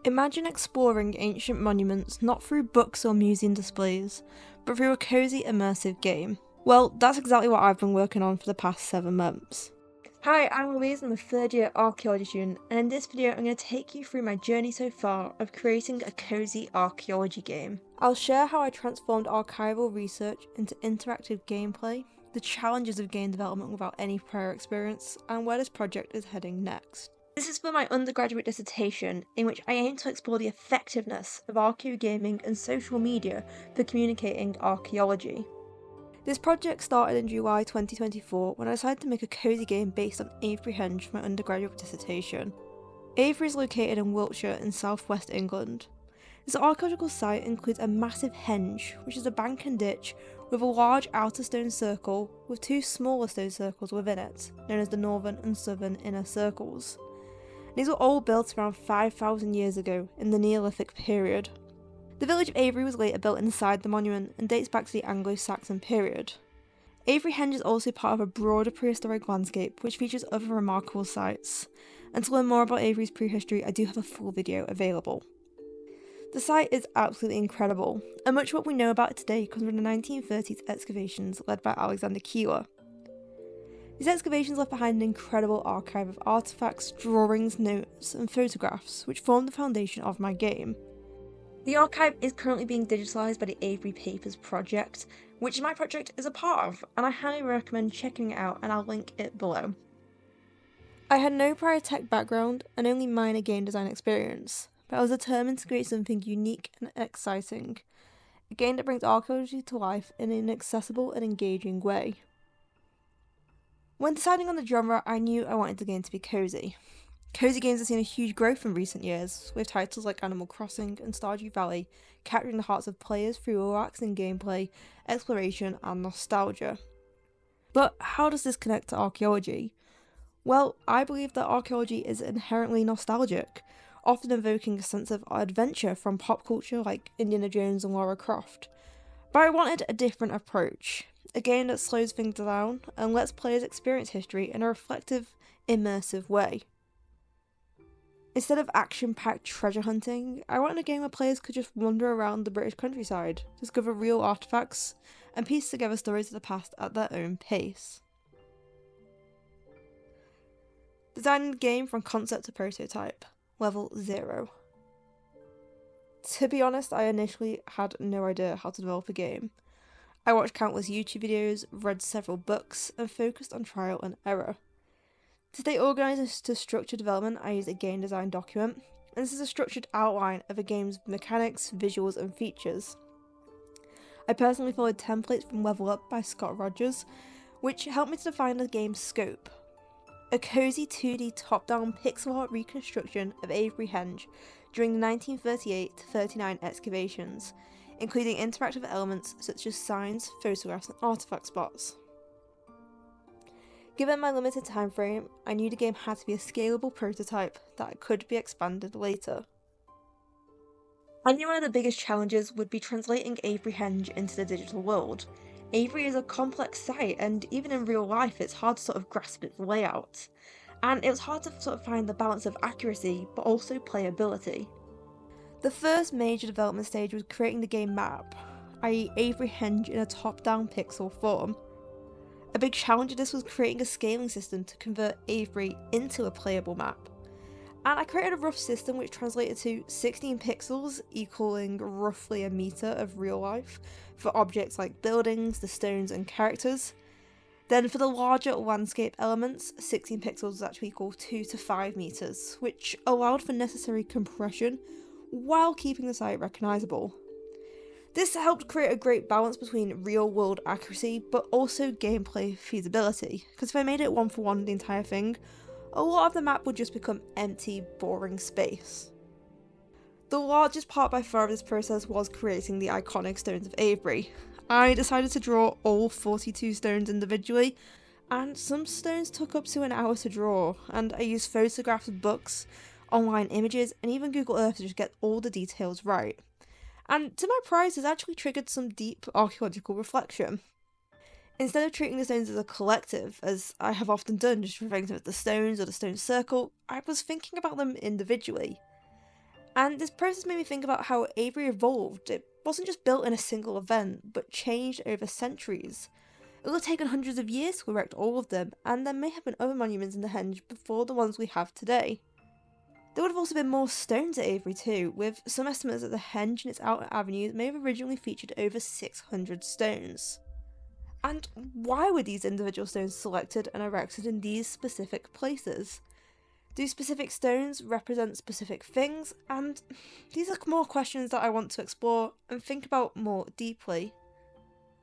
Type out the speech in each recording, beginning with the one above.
Imagine exploring ancient monuments not through books or museum displays, but through a cosy, immersive game. Well, that's exactly what I've been working on for the past 7 months. Hi, I'm Louise, I'm a third year archaeology student, and in this video I'm going to take you through my journey so far of creating a cosy archaeology game. I'll share how I transformed archival research into interactive gameplay, the challenges of game development without any prior experience, and where this project is heading next. This is for my undergraduate dissertation, in which I aim to explore the effectiveness of archaeogaming and social media for communicating archaeology. This project started in July 2024 when I decided to make a cosy game based on Avebury Henge for my undergraduate dissertation. Avebury is located in Wiltshire in southwest England. This archaeological site includes a massive henge, which is a bank and ditch with a large outer stone circle with 2 smaller stone circles within it, known as the northern and southern inner circles. These were all built around 5,000 years ago in the Neolithic period. The village of Avebury was later built inside the monument and dates back to the Anglo-Saxon period. Avebury Henge is also part of a broader prehistoric landscape which features other remarkable sites, and to learn more about Avebury's prehistory I do have a full video available. The site is absolutely incredible, and much of what we know about it today comes from the 1930s excavations led by Alexander Keeler. These excavations left behind an incredible archive of artefacts, drawings, notes, and photographs, which formed the foundation of my game. The archive is currently being digitalized by the Avebury Papers Project, which my project is a part of, and I highly recommend checking it out, and I'll link it below. I had no prior tech background and only minor game design experience, but I was determined to create something unique and exciting, a game that brings archaeology to life in an accessible and engaging way. When deciding on the genre, I knew I wanted the game to be cozy. Cozy games have seen a huge growth in recent years, with titles like Animal Crossing and Stardew Valley capturing the hearts of players through relaxing gameplay, exploration, and nostalgia. But how does this connect to archaeology? Well, I believe that archaeology is inherently nostalgic, often evoking a sense of adventure from pop culture like Indiana Jones and Lara Croft. But I wanted a different approach, a game that slows things down and lets players experience history in a reflective, immersive way. Instead of action-packed treasure hunting, I wanted a game where players could just wander around the British countryside, discover real artefacts, and piece together stories of the past at their own pace. Designing the game from concept to prototype, level 0. To be honest, I initially had no idea how to develop a game. I watched countless YouTube videos, read several books, and focused on trial and error. To stay organised to structured development, I used a game design document, and this is a structured outline of a game's mechanics, visuals, and features. I personally followed templates from Level Up by Scott Rogers, which helped me to define the game's scope. A cosy 2D top-down pixel art reconstruction of Avebury Henge during the 1938-39 excavations, including interactive elements such as signs, photographs, and artifact spots. Given my limited time frame, I knew the game had to be a scalable prototype that could be expanded later. I knew one of the biggest challenges would be translating Avebury Henge into the digital world. Avebury is a complex site, and even in real life it's hard to sort of grasp its layout. And it was hard to sort of find the balance of accuracy, but also playability. The first major development stage was creating the game map, i.e. Avebury Henge in a top-down pixel form. A big challenge of this was creating a scaling system to convert Avebury into a playable map. And I created a rough system which translated to 16 pixels equaling roughly a metre of real life for objects like buildings, the stones and characters. Then for the larger landscape elements, 16 pixels was actually equal 2 to 5 metres, which allowed for necessary compression while keeping the site recognisable. This helped create a great balance between real-world accuracy but also gameplay feasibility, because if I made it one for one the entire thing, a lot of the map would just become empty, boring space. The largest part by far of this process was creating the iconic stones of Avebury. I decided to draw all 42 stones individually, and some stones took up to an hour to draw, and I used photographs, books, online images, and even Google Earth to just get all the details right. And to my surprise, this actually triggered some deep archaeological reflection. Instead of treating the stones as a collective, as I have often done, just referring to them as the stones or the stone circle, I was thinking about them individually. And this process made me think about how Avebury evolved. It wasn't just built in a single event, but changed over centuries. It would have taken hundreds of years to erect all of them, and there may have been other monuments in the henge before the ones we have today. There would have also been more stones at Avebury too, with some estimates that the henge and its outer avenues may have originally featured over 600 stones. And why were these individual stones selected and erected in these specific places? Do specific stones represent specific things? And these are more questions that I want to explore and think about more deeply.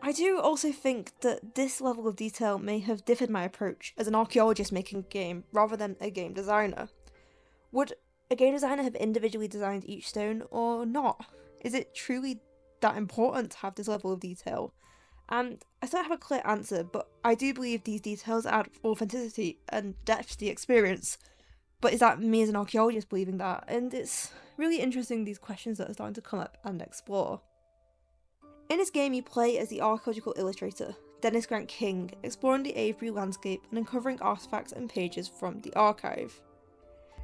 I do also think that this level of detail may have differed my approach as an archaeologist making a game rather than a game designer. Would a game designer have individually designed each stone or not? Is it truly that important to have this level of detail? And I still don't have a clear answer, but I do believe these details add authenticity and depth to the experience. But is that me as an archaeologist believing that? And it's really interesting, these questions that are starting to come up and explore. In this game, you play as the archaeological illustrator, Dennis Grant King, exploring the Avebury landscape and uncovering artefacts and pages from the archive.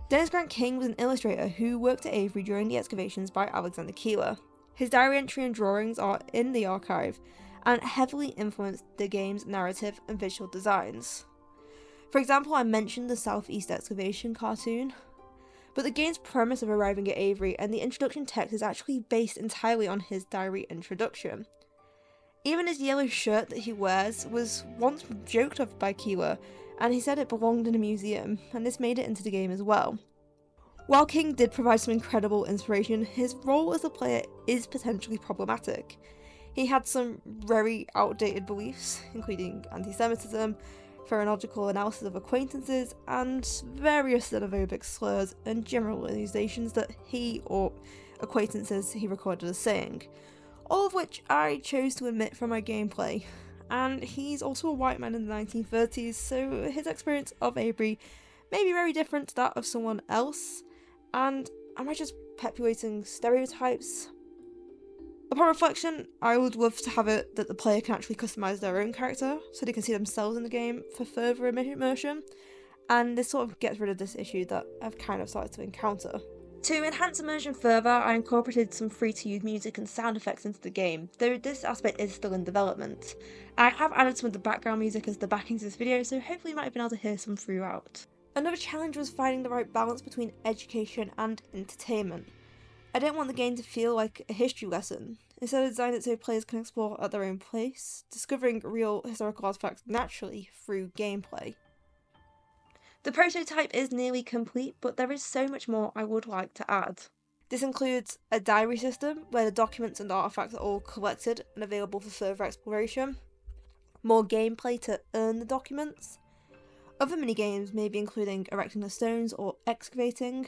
Dennis Grant King was an illustrator who worked at Avebury during the excavations by Alexander Keeler. His diary entry and drawings are in the archive and heavily influenced the game's narrative and visual designs. For example, I mentioned the Southeast Excavation cartoon, but the game's premise of arriving at Avebury and the introduction text is actually based entirely on his diary introduction. Even his yellow shirt that he wears was once joked of by Keeler, and he said it belonged in a museum, and this made it into the game as well. While King did provide some incredible inspiration, his role as a player is potentially problematic. He had some very outdated beliefs, including anti-Semitism, phrenological analysis of acquaintances, and various xenophobic slurs and generalizations that he or acquaintances he recorded as saying, all of which I chose to omit from my gameplay. And he's also a white man in the 1930s, so his experience of Avebury may be very different to that of someone else, and am I just perpetuating stereotypes? Upon reflection, I would love to have it that the player can actually customise their own character, so they can see themselves in the game for further immersion, and this sort of gets rid of this issue that I've kind of started to encounter. To enhance immersion further, I incorporated some free-to-use music and sound effects into the game, though this aspect is still in development. I have added some of the background music as the backing to this video, so hopefully you might have been able to hear some throughout. Another challenge was finding the right balance between education and entertainment. I didn't want the game to feel like a history lesson. Instead, I designed it so players can explore at their own pace, discovering real historical artifacts naturally through gameplay. The prototype is nearly complete, but there is so much more I would like to add. This includes a diary system where the documents and artifacts are all collected and available for further exploration, more gameplay to earn the documents, other minigames maybe including erecting the stones or excavating,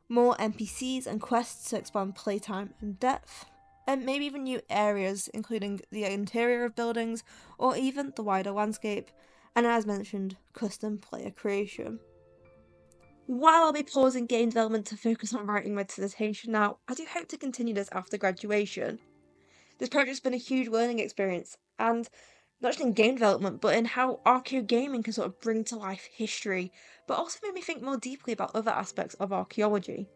more NPCs and quests to expand playtime and depth, and maybe even new areas including the interior of buildings or even the wider landscape, and as mentioned, custom player creation. While I'll be pausing game development to focus on writing my dissertation now, I do hope to continue this after graduation. This project's been a huge learning experience, and not just in game development, but in how archaeogaming can sort of bring to life history, but also made me think more deeply about other aspects of archaeology.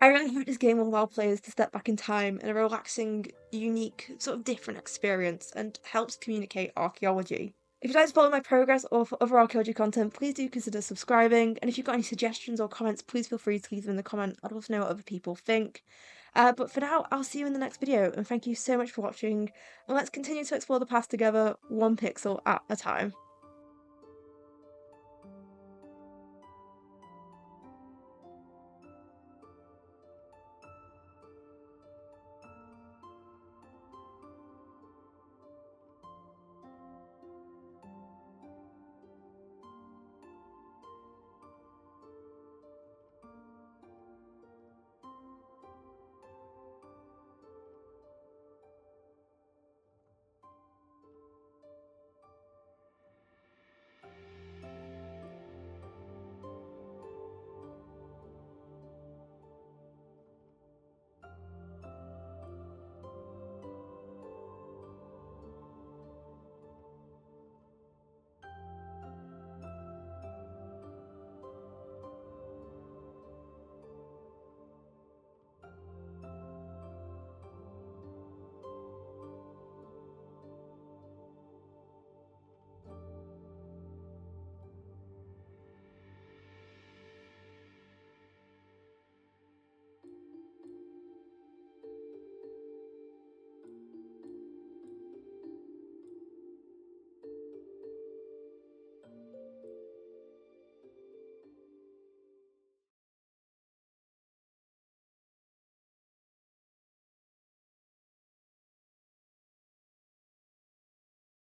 I really hope this game will allow players to step back in time in a relaxing, unique, sort of different experience and helps communicate archaeology. If you'd like to follow my progress or for other archaeology content, please do consider subscribing, and if you've got any suggestions or comments, please feel free to leave them in the comment. I'd love to know what other people think. But for now, I'll see you in the next video, and thank you so much for watching, and let's continue to explore the past together, one pixel at a time.